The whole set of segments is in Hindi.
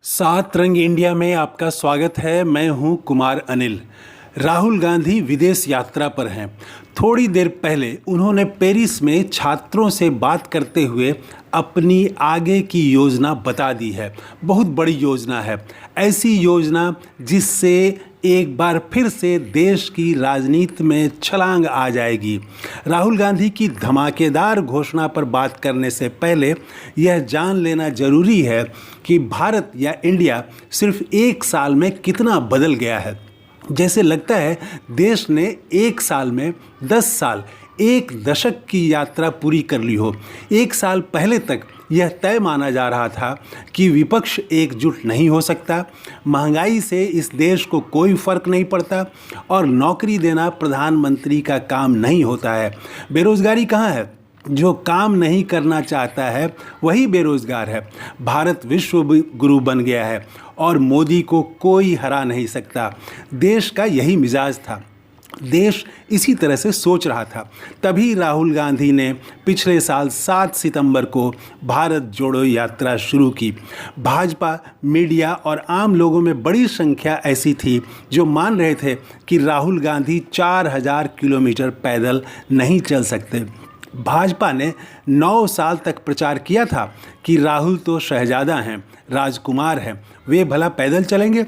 सात रंग इंडिया में आपका स्वागत है। मैं हूं कुमार अनिल। राहुल गांधी विदेश यात्रा पर हैं। थोड़ी देर पहले उन्होंने पेरिस में छात्रों से बात करते हुए अपनी आगे की योजना बता दी है। बहुत बड़ी योजना है, ऐसी योजना जिससे एक बार फिर से देश की राजनीति में छलांग आ जाएगी। राहुल गांधी की धमाकेदार घोषणा पर बात करने से पहले यह जान लेना जरूरी है कि भारत या इंडिया सिर्फ एक साल में कितना बदल गया है। जैसे लगता है देश ने एक साल में 10 साल, एक दशक की यात्रा पूरी कर ली हो। एक साल पहले तक यह तय माना जा रहा था कि विपक्ष एकजुट नहीं हो सकता, महंगाई से इस देश को कोई फर्क नहीं पड़ता और नौकरी देना प्रधानमंत्री का काम नहीं होता है। बेरोजगारी कहाँ है? जो काम नहीं करना चाहता है वही बेरोजगार है। भारत विश्व गुरु बन गया है और मोदी को कोई हरा नहीं सकता। देश का यही मिजाज था, देश इसी तरह से सोच रहा था। तभी राहुल गांधी ने पिछले साल 7 सितंबर को भारत जोड़ो यात्रा शुरू की। भाजपा, मीडिया और आम लोगों में बड़ी संख्या ऐसी थी जो मान रहे थे कि राहुल गांधी 4000 किलोमीटर पैदल नहीं चल सकते। भाजपा ने 9 साल तक प्रचार किया था कि राहुल तो शहजादा हैं, राजकुमार हैं, वे भला पैदल चलेंगे।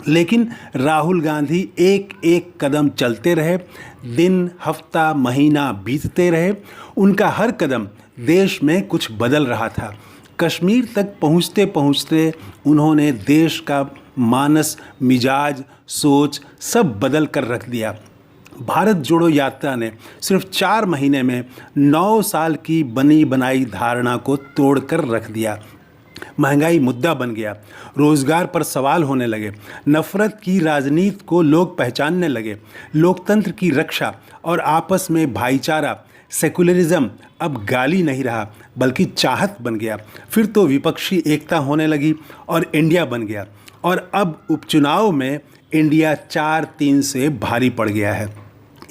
लेकिन राहुल गांधी एक एक कदम चलते रहे। दिन, हफ्ता, महीना बीतते रहे। उनका हर कदम देश में कुछ बदल रहा था। कश्मीर तक पहुँचते पहुँचते उन्होंने देश का मानस, मिजाज, सोच सब बदल कर रख दिया। भारत जोड़ो यात्रा ने सिर्फ 4 महीने में 9 साल की बनी बनाई धारणा को तोड़कर रख दिया। महंगाई मुद्दा बन गया, रोजगार पर सवाल होने लगे, नफरत की राजनीति को लोग पहचानने लगे, लोकतंत्र की रक्षा और आपस में भाईचारा, सेकुलरिज्म अब गाली नहीं रहा बल्कि चाहत बन गया। फिर तो विपक्षी एकता होने लगी और इंडिया बन गया। और अब उपचुनाव में इंडिया 4-3 से भारी पड़ गया है।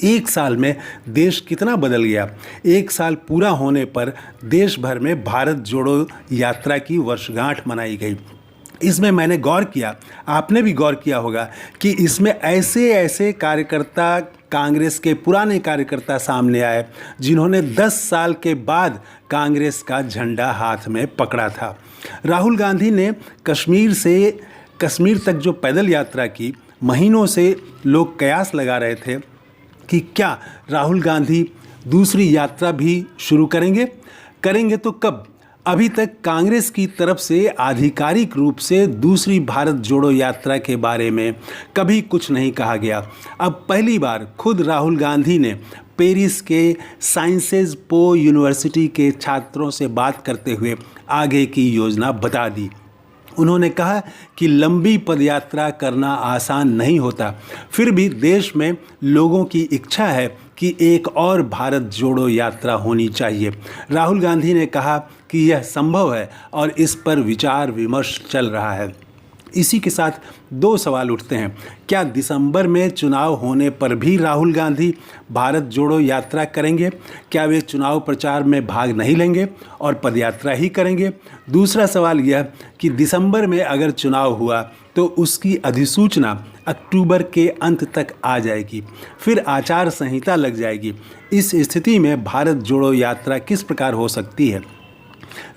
एक साल में देश कितना बदल गया। एक साल पूरा होने पर देश भर में भारत जोड़ो यात्रा की वर्षगांठ मनाई गई। इसमें मैंने गौर किया, आपने भी गौर किया होगा कि इसमें ऐसे ऐसे कार्यकर्ता, कांग्रेस के पुराने कार्यकर्ता सामने आए जिन्होंने 10 साल के बाद कांग्रेस का झंडा हाथ में पकड़ा था। राहुल गांधी ने कश्मीर तक जो पैदल यात्रा की, महीनों से लोग कयास लगा रहे थे कि क्या राहुल गांधी दूसरी यात्रा भी शुरू करेंगे तो कब? अभी तक कांग्रेस की तरफ से आधिकारिक रूप से दूसरी भारत जोड़ो यात्रा के बारे में कभी कुछ नहीं कहा गया। अब पहली बार खुद राहुल गांधी ने पेरिस के साइंसेज पो यूनिवर्सिटी के छात्रों से बात करते हुए आगे की योजना बता दी। उन्होंने कहा कि लंबी पदयात्रा करना आसान नहीं होता, फिर भी देश में लोगों की इच्छा है कि एक और भारत जोड़ो यात्रा होनी चाहिए। राहुल गांधी ने कहा कि यह संभव है और इस पर विचार विमर्श चल रहा है। इसी के साथ 2 सवाल उठते हैं। क्या दिसंबर में चुनाव होने पर भी राहुल गांधी भारत जोड़ो यात्रा करेंगे? क्या वे चुनाव प्रचार में भाग नहीं लेंगे और पदयात्रा ही करेंगे? दूसरा सवाल यह कि दिसंबर में अगर चुनाव हुआ तो उसकी अधिसूचना अक्टूबर के अंत तक आ जाएगी, फिर आचार संहिता लग जाएगी। इस स्थिति में भारत जोड़ो यात्रा किस प्रकार हो सकती है?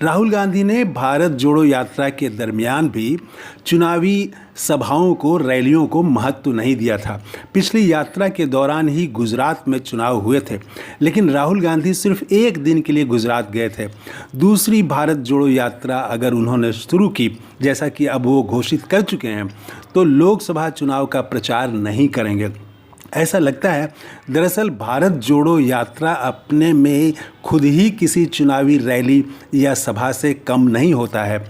राहुल गांधी ने भारत जोड़ो यात्रा के दरमियान भी चुनावी सभाओं को, रैलियों को महत्व नहीं दिया था। पिछली यात्रा के दौरान ही गुजरात में चुनाव हुए थे, लेकिन राहुल गांधी सिर्फ एक दिन के लिए गुजरात गए थे। दूसरी भारत जोड़ो यात्रा अगर उन्होंने शुरू की, जैसा कि अब वो घोषित कर चुके हैं, तो लोकसभा चुनाव का प्रचार नहीं करेंगे, ऐसा लगता है। दरअसल भारत जोड़ो यात्रा अपने में खुद ही किसी चुनावी रैली या सभा से कम नहीं होता है।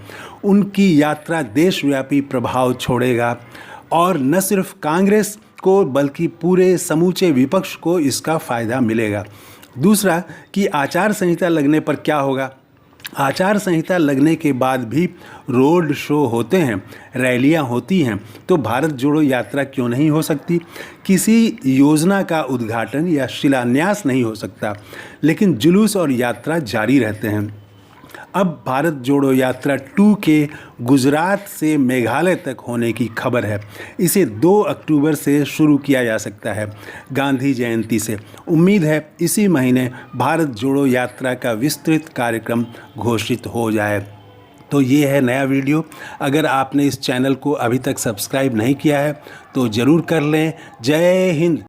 उनकी यात्रा देशव्यापी प्रभाव छोड़ेगा और न सिर्फ कांग्रेस को बल्कि पूरे समूचे विपक्ष को इसका फ़ायदा मिलेगा। दूसरा कि आचार संहिता लगने पर क्या होगा? आचार संहिता लगने के बाद भी रोड शो होते हैं, रैलियां होती हैं, तो भारत जोड़ो यात्रा क्यों नहीं हो सकती? किसी योजना का उद्घाटन या शिलान्यास नहीं हो सकता, लेकिन जुलूस और यात्रा जारी रहते हैं। अब भारत जोड़ो यात्रा 2 के गुजरात से मेघालय तक होने की खबर है। इसे 2 अक्टूबर से शुरू किया जा सकता है, गांधी जयंती से। उम्मीद है इसी महीने भारत जोड़ो यात्रा का विस्तृत कार्यक्रम घोषित हो जाए। तो ये है नया वीडियो। अगर आपने इस चैनल को अभी तक सब्सक्राइब नहीं किया है तो ज़रूर कर लें। जय हिंद।